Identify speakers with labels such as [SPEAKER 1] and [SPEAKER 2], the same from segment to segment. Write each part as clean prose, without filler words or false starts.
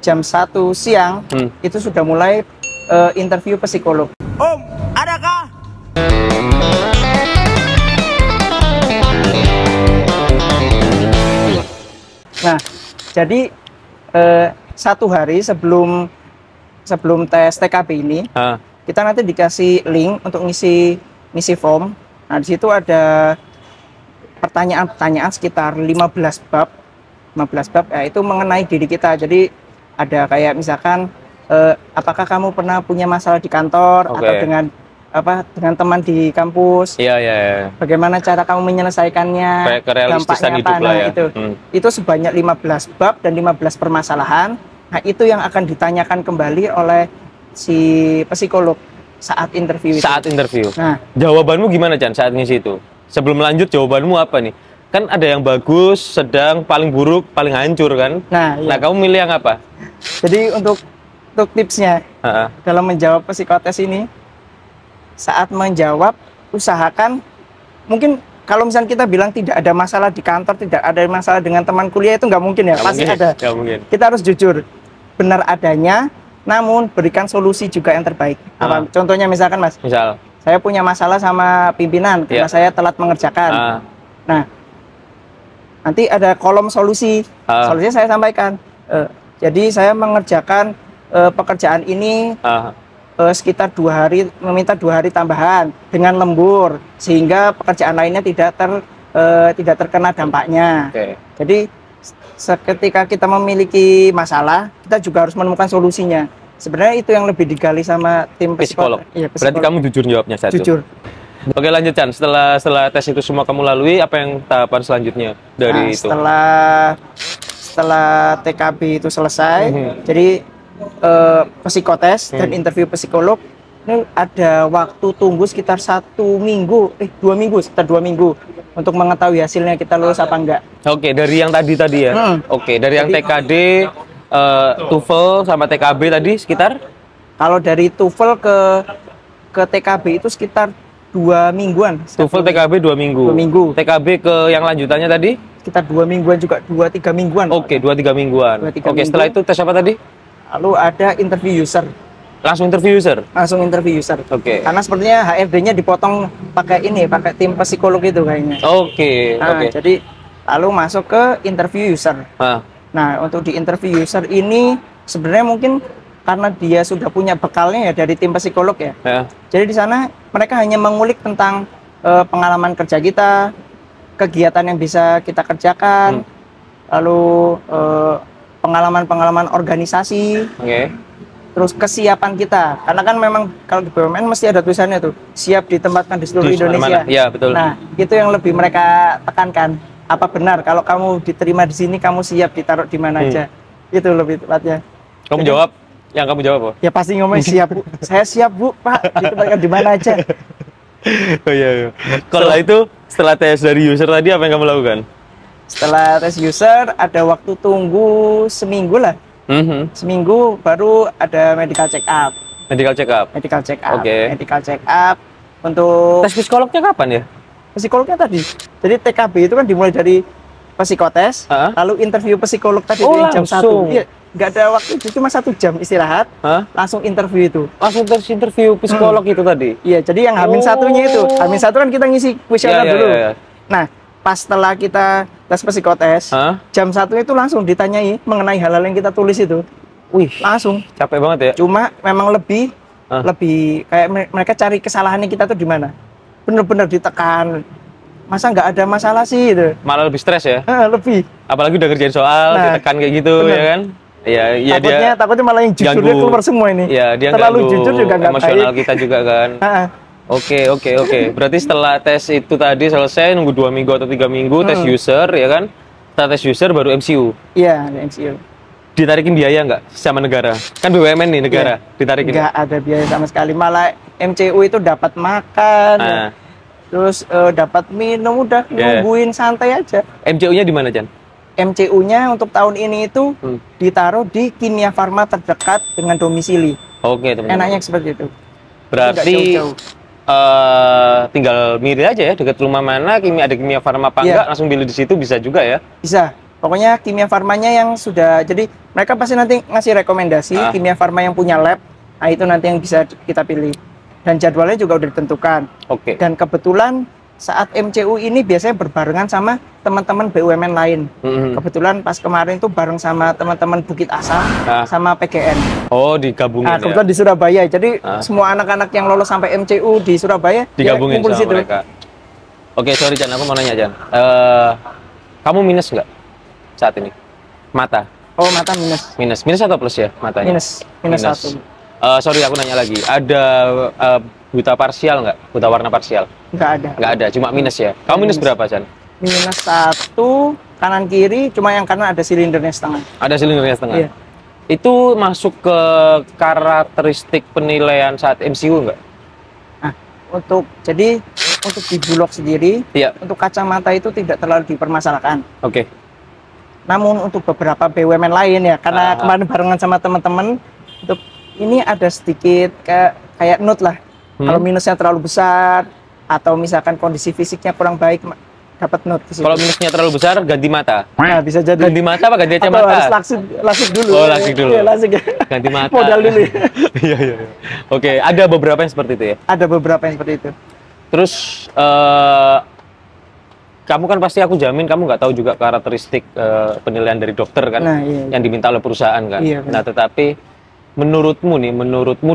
[SPEAKER 1] jam 1 siang itu sudah mulai interview psikolog.
[SPEAKER 2] Om, adakah?
[SPEAKER 1] Nah, jadi 1 hari sebelum tes TKB ini, kita nanti dikasih link untuk ngisi form. Nah, di situ ada pertanyaan-pertanyaan sekitar 15 bab ya, itu mengenai diri kita. Jadi ada kayak misalkan apakah kamu pernah punya masalah di kantor atau dengan teman di kampus?
[SPEAKER 3] Iya.
[SPEAKER 1] Bagaimana cara kamu menyelesaikannya?
[SPEAKER 3] Kayak kerealistisan hidup lah ya.
[SPEAKER 1] Itu sebanyak 15 bab dan 15 permasalahan. Nah, itu yang akan ditanyakan kembali oleh si psikolog saat interview itu.
[SPEAKER 3] Saat interview.
[SPEAKER 1] Nah,
[SPEAKER 3] jawabanmu gimana, Chan, saat ngisi itu? Sebelum lanjut, jawabanmu apa nih? Kan ada yang bagus, sedang, paling buruk, paling hancur kan?
[SPEAKER 1] Nah, iya.
[SPEAKER 3] Nah, kamu milih yang apa?
[SPEAKER 1] Jadi untuk tipsnya dalam menjawab psikotes ini, saat menjawab usahakan, mungkin kalau misalnya kita bilang tidak ada masalah di kantor, tidak ada masalah dengan teman kuliah, itu nggak mungkin ya, pasti ada.
[SPEAKER 3] Mungkin.
[SPEAKER 1] Kita harus jujur, benar adanya, namun berikan solusi juga yang terbaik. Apa contohnya misalkan, Mas?
[SPEAKER 3] Misal,
[SPEAKER 1] saya punya masalah sama pimpinan karena saya telat mengerjakan. Nah, nanti ada kolom solusi. Solusinya saya sampaikan. Jadi saya mengerjakan pekerjaan ini sekitar 2 hari, meminta 2 hari tambahan dengan lembur sehingga pekerjaan lainnya tidak terkena dampaknya. Jadi seketika kita memiliki masalah, kita juga harus menemukan solusinya. Sebenarnya itu yang lebih digali sama tim psikolog.
[SPEAKER 3] Iya, berarti kamu jujur jawabnya satu.
[SPEAKER 1] Jujur.
[SPEAKER 3] Oke, lanjut, Chan. Setelah tes itu semua kamu lalui, apa yang tahapan selanjutnya dari itu?
[SPEAKER 1] Setelah TKB itu selesai, jadi psikotes dan interview psikolog, ini ada waktu tunggu sekitar 1 minggu, 2 minggu, sekitar 2 minggu untuk mengetahui hasilnya kita lulus apa enggak. Oke,
[SPEAKER 3] dari yang tadi ya. Oke, dari yang TKD, TOEFL sama TKB tadi sekitar? Kalau dari TOEFL ke TKB itu sekitar 2 mingguan. TOEFL TKB 2 minggu. 2 minggu. TKB ke yang lanjutannya tadi? Sekitar 2 mingguan juga, 2-3 mingguan. Oke, 2-3 mingguan. Oke, setelah itu tes apa tadi? Lalu ada interview user. Langsung interview user? Langsung interview user. Oke. Karena sepertinya HRD-nya dipotong pakai tim psikolog itu kayaknya. Oke. Jadi lalu masuk ke interview user. Nah, untuk di interview user ini sebenarnya mungkin karena dia sudah punya bekalnya ya dari tim psikolog ya. Jadi di sana mereka hanya mengulik tentang pengalaman kerja kita, kegiatan yang bisa kita kerjakan, lalu pengalaman-pengalaman organisasi, terus kesiapan kita. Karena kan memang kalau di BUMN mesti ada tulisannya tuh, siap ditempatkan di seluruh Indonesia. Iya, betul. Nah, itu yang lebih mereka tekankan. Apa benar kalau kamu diterima di sini, kamu siap ditaruh di mana aja? Itu lebih tepatnya. Kamu jawab? Yang kamu jawab apa? Ya pasti ngomong siap, Bu. Saya siap, Bu, Pak. Ditempatkan di mana aja. Oh iya. Kalau itu setelah tes dari user tadi apa yang kamu lakukan? Setelah tes user ada waktu tunggu seminggu lah. Seminggu baru ada medical check up. Medical check up. Medical check up. Medical check up untuk tes psikolognya kapan ya? Psikolognya tadi. Jadi TKB itu kan dimulai dari psikotes, lalu interview psikolog tadi jam 1. Iya, nggak ada waktu, itu cuma 1 jam istirahat, langsung interview itu. Langsung tes interview psikolog itu tadi? Iya, jadi yang H-1-nya itu. H-1 kan kita ngisi kuesioner dulu. Nah, pas setelah kita tes psikotes, jam 1 itu langsung ditanyai mengenai hal-hal yang kita tulis itu. Wih, langsung. Capek banget ya? Cuma memang lebih kayak mereka cari kesalahannya kita tuh di mana. Bener-bener ditekan. Masa nggak ada masalah sih gitu. Malah lebih stres ya? Lebih. Apalagi udah kerjain soal, ditekan kayak gitu, ya kan? Iya, takutnya malah yang jujurnya keluar semua ini. Iya, dia terlalu jujur juga nggak emosional baik. Kita juga kan. Oke. Berarti setelah tes itu tadi selesai, nunggu 2 minggu atau 3 minggu, tes user, ya kan? Setelah tes user baru MCU. Iya, MCU. Ditarikin biaya nggak sama negara? Kan BUMN nih negara, ditarikin? Nggak ada biaya sama sekali. Malah MCU itu dapat makan, terus dapat minum, udah nungguin santai aja. MCU-nya di mana, Jan? MCU-nya untuk tahun ini itu ditaruh di Kimia Farma terdekat dengan domisili. Oke, teman-teman. Enaknya seperti itu. Berarti tinggal milih aja ya, dekat rumah mana, ada Kimia Farma apa enggak, langsung pilih di situ bisa juga ya? Bisa.
[SPEAKER 1] Pokoknya kimia farmanya yang sudah, jadi mereka pasti nanti ngasih rekomendasi kimia farma yang punya lab. Nah itu nanti yang bisa kita pilih. Dan jadwalnya juga udah ditentukan. Dan kebetulan saat MCU ini biasanya berbarengan sama teman-teman BUMN lain. Kebetulan pas kemarin tuh bareng sama teman-teman Bukit Asam sama PGN.
[SPEAKER 3] Oh, digabungin.
[SPEAKER 1] Nah, kebetulan di Surabaya. Jadi semua anak-anak yang lolos sampai MCU di Surabaya
[SPEAKER 3] digabungin sama mereka. Oke, sorry Jan, aku mau nanya Jan. Kamu minus nggak saat ini? Mata?
[SPEAKER 1] Oh, mata minus.
[SPEAKER 3] Minus atau plus ya matanya?
[SPEAKER 1] Minus 1.
[SPEAKER 3] Sorry, aku nanya lagi. Ada buta parsial nggak? Buta warna parsial?
[SPEAKER 1] Nggak ada.
[SPEAKER 3] Nggak ada, cuma minus ya. Kamu minus berapa, Chan?
[SPEAKER 1] Minus 1, kanan kiri, cuma yang kanan ada silindernya setengah.
[SPEAKER 3] Ada silindernya setengah?
[SPEAKER 1] Iya.
[SPEAKER 3] Itu masuk ke karakteristik penilaian saat MCU nggak?
[SPEAKER 1] Nah, jadi untuk di Bulog sendiri, untuk kacamata itu tidak terlalu dipermasalahkan. Namun untuk beberapa BUMN lain ya, karena kemarin barengan sama teman-teman, untuk ini ada sedikit kayak note lah. Kalau minusnya terlalu besar atau misalkan kondisi fisiknya kurang baik, dapat note.
[SPEAKER 3] Kalau minusnya terlalu besar, ganti mata.
[SPEAKER 1] Nah, bisa jadi.
[SPEAKER 3] Ganti mata apa ganti kacamata?
[SPEAKER 1] Harus lasik dulu.
[SPEAKER 3] Oh, lasik dulu.
[SPEAKER 1] Iya, lasik.
[SPEAKER 3] Ganti mata.
[SPEAKER 1] Modal dulu.
[SPEAKER 3] Iya. Oke, ada beberapa yang seperti itu ya?
[SPEAKER 1] Ada beberapa yang seperti itu.
[SPEAKER 3] Terus kamu kan pasti aku jamin kamu nggak tahu juga karakteristik penilaian dari dokter kan, yang diminta oleh perusahaan kan. Nah, tetapi menurutmu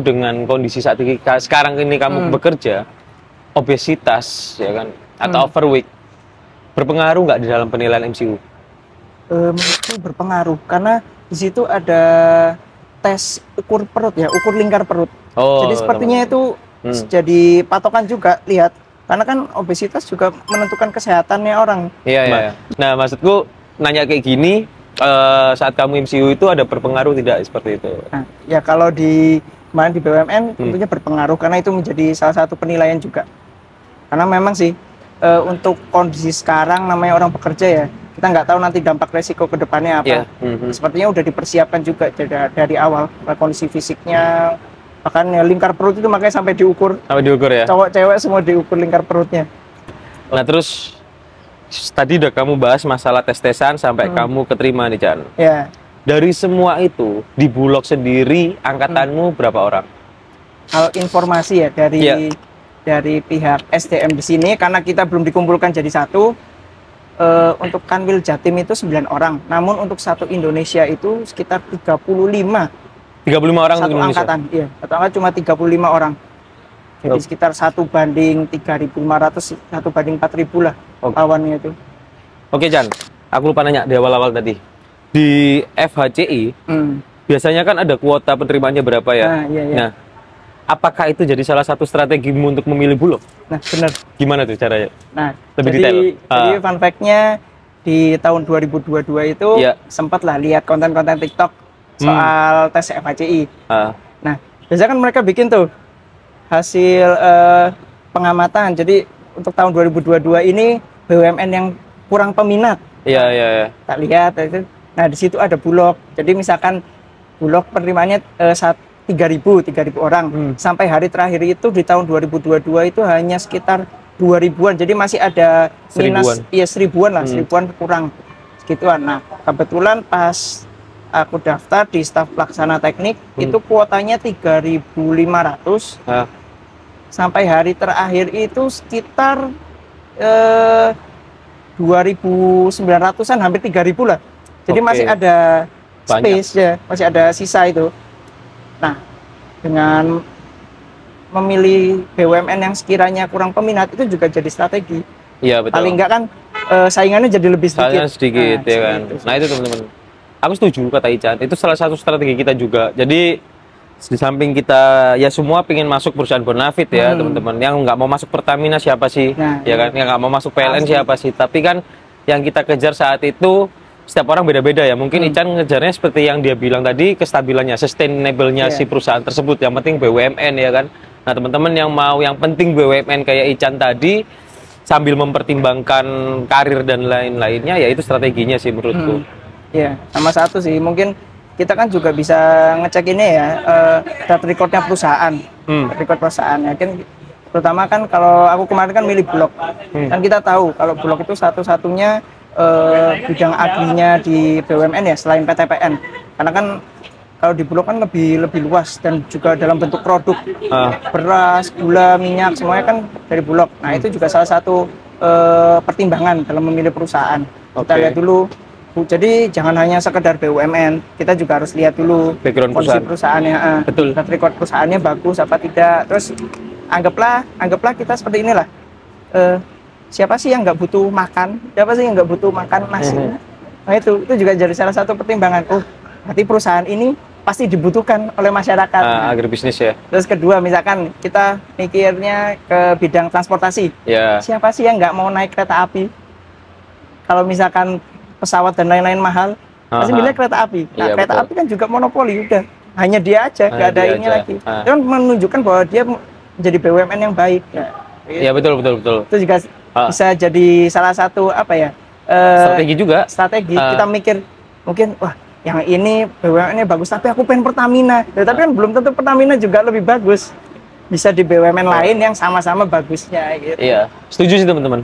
[SPEAKER 3] dengan kondisi saat ini sekarang ini kamu bekerja, obesitas ya kan atau overweight berpengaruh nggak di dalam penilaian MCU?
[SPEAKER 1] Menurutku berpengaruh karena di situ ada tes ukur perut ya, ukur lingkar perut. Jadi sepertinya itu jadi patokan juga, lihat. Karena kan obesitas juga menentukan kesehatannya orang.
[SPEAKER 3] Iya. Nah, maksudku nanya kayak gini, saat kamu MCU itu ada berpengaruh tidak seperti itu?
[SPEAKER 1] Nah, ya kalau kemarin di BUMN tentunya berpengaruh karena itu menjadi salah satu penilaian juga. Karena memang sih untuk kondisi sekarang namanya orang bekerja ya, kita nggak tahu nanti dampak resiko ke depannya apa. Sepertinya udah dipersiapkan juga dari awal kondisi fisiknya. Bahkan ya, lingkar perut itu makanya sampai diukur.
[SPEAKER 3] Ya?
[SPEAKER 1] Cowok cewek semua diukur lingkar perutnya.
[SPEAKER 3] Nah terus tadi udah kamu bahas masalah tes-tesan sampai kamu keterima nih Chan.
[SPEAKER 1] Ya.
[SPEAKER 3] Dari semua itu di Bulog sendiri angkatanmu berapa orang?
[SPEAKER 1] Kalau informasi ya dari pihak SDM di sini, karena kita belum dikumpulkan jadi satu. Untuk Kanwil Jatim itu 9 orang. Namun untuk satu Indonesia itu sekitar 35.
[SPEAKER 3] 35 orang
[SPEAKER 1] satu angkatan, iya. Satu angkatan cuma 35 orang. Jadi sekitar 1 banding 3.500, 1 banding 4.000 lah lawannya itu.
[SPEAKER 3] Oke, Chan. Aku lupa nanya di awal-awal tadi. Di FHCI, biasanya kan ada kuota penerimaannya berapa ya? Nah, apakah itu jadi salah satu strategimu untuk memilih Bulog?
[SPEAKER 1] Nah, benar.
[SPEAKER 3] Gimana tuh caranya?
[SPEAKER 1] Nah,
[SPEAKER 3] lebih detail.
[SPEAKER 1] Jadi fun fact-nya di tahun 2022 itu sempat lah lihat konten-konten TikTok soal tes FHCI. Nah, biasanya kan mereka bikin tuh hasil pengamatan. Jadi untuk tahun 2022 ini BUMN yang kurang peminat.
[SPEAKER 3] Iya.
[SPEAKER 1] Tak lihat itu. Nah, di situ ada Bulog. Jadi misalkan Bulog penerimaannya 3.000 orang. Sampai hari terakhir itu di tahun 2022 itu hanya sekitar 2.000-an. Jadi masih ada minus 1.000-an lah, 1.000-an kurang segituan. Nah, kebetulan pas aku daftar di staf pelaksana teknik itu kuotanya 3.500. Sampai hari terakhir itu sekitar 2.900-an, hampir 3.000 lah. Jadi masih ada space ya, masih ada sisa itu. Nah, dengan memilih BUMN yang sekiranya kurang peminat itu juga jadi strategi.
[SPEAKER 3] Iya, betul.
[SPEAKER 1] Paling enggak kan saingannya jadi lebih sedikit.
[SPEAKER 3] Saingannya sedikit ya kan. Nah, itu teman-teman. Aku setuju kata Ican, itu salah satu strategi kita juga. Jadi di samping kita ya semua pengen masuk perusahaan bonafit ya teman-teman. Yang nggak mau masuk Pertamina siapa sih? Ya kan, yang nggak mau masuk PLN siapa sih? Tapi kan yang kita kejar saat itu setiap orang beda-beda ya. Mungkin Ican ngejarnya seperti yang dia bilang tadi, kestabilannya, sustainable-nya si perusahaan tersebut. Yang penting BUMN ya kan. Nah teman-teman yang mau yang penting BUMN kayak Ican tadi sambil mempertimbangkan karir dan lain-lainnya, ya itu strateginya sih menurutku.
[SPEAKER 1] Ya, sama satu sih, mungkin kita kan juga bisa ngecek ini ya, track recordnya perusahaan, record perusahaannya. Kan, terutama kan kalau aku kemarin kan milih Bulog, kan kita tahu kalau Bulog itu satu-satunya bidang agrinya di BUMN ya selain PTPN, karena kan kalau di Bulog kan lebih luas dan juga dalam bentuk produk beras, gula, minyak semuanya kan dari Bulog. Nah itu juga salah satu pertimbangan dalam memilih perusahaan. Kita lihat dulu, jadi jangan hanya sekedar BUMN, kita juga harus lihat dulu
[SPEAKER 3] background
[SPEAKER 1] perusahaannya,
[SPEAKER 3] betul,
[SPEAKER 1] track record perusahaannya bagus apa tidak. Terus anggaplah kita seperti inilah. Siapa sih yang nggak butuh makan? Siapa sih yang nggak butuh makan nasi? Nah itu juga jadi salah satu pertimbangan. Oh, berarti perusahaan ini pasti dibutuhkan oleh masyarakat.
[SPEAKER 3] Agribisnis ya.
[SPEAKER 1] Terus kedua, misalkan kita mikirnya ke bidang transportasi. Siapa sih yang nggak mau naik kereta api? Kalau misalkan pesawat dan lain-lain mahal, pasti milih kereta api. Nah, kereta api kan juga monopoli, udah hanya dia aja, nggak ada ini lagi. Itu kan menunjukkan bahwa dia menjadi BUMN yang baik.
[SPEAKER 3] Iya betul.
[SPEAKER 1] Itu juga bisa jadi salah satu
[SPEAKER 3] strategi juga.
[SPEAKER 1] Kita mikir mungkin wah yang ini BUMN-nya bagus tapi aku pengen Pertamina. Tapi kan belum tentu Pertamina juga lebih bagus. Bisa di BUMN lain yang sama-sama bagusnya gitu.
[SPEAKER 3] Iya, setuju sih teman-teman.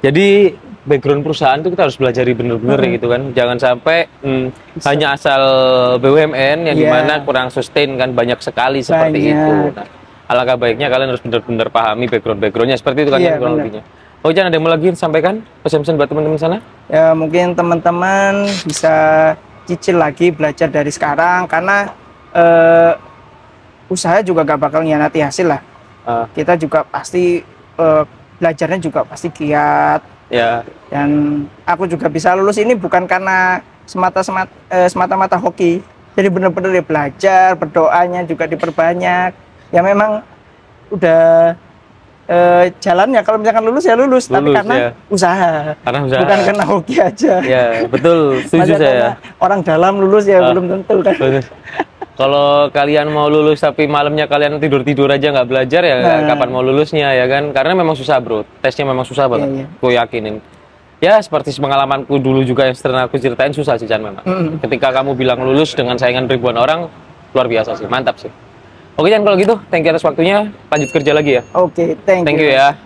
[SPEAKER 3] Jadi background perusahaan itu kita harus belajar bener-bener gitu kan. Jangan sampai hanya asal BUMN yang dimana kurang sustain kan, banyak sekali seperti itu. Nah, alangkah baiknya kalian harus benar-benar pahami background-backgroundnya seperti itu kan ya kurang lebihnya. Oh, jangan ada yang mau lagi sampaikan pesan-pesan buat teman-teman sana? Ya mungkin teman-teman bisa cicil lagi belajar dari sekarang karena usaha juga gak bakal nyianati hasil lah. Kita juga pasti belajarnya juga pasti giat. Ya. Dan aku juga bisa lulus ini bukan karena semata-mata hoki. Jadi benar-benar ya belajar, berdoanya juga diperbanyak. Ya memang udah jalannya kalau misalkan lulus ya lulus tapi karena usaha. Bukan karena hoki aja. Ya betul, setuju saya. Orang dalam lulus ya belum tentu kan. Kalau kalian mau lulus tapi malamnya kalian tidur aja nggak belajar ya kapan mau lulusnya ya kan? Karena memang susah bro, tesnya memang susah banget. Gue yakinin. Ya seperti pengalamanku dulu juga yang sering aku ceritain susah sih Chan memang. Ketika kamu bilang lulus dengan saingan ribuan orang luar biasa sih, mantap sih. Oke Chan kalau gitu, thank you atas waktunya, lanjut kerja lagi ya. Oke, thank you ya.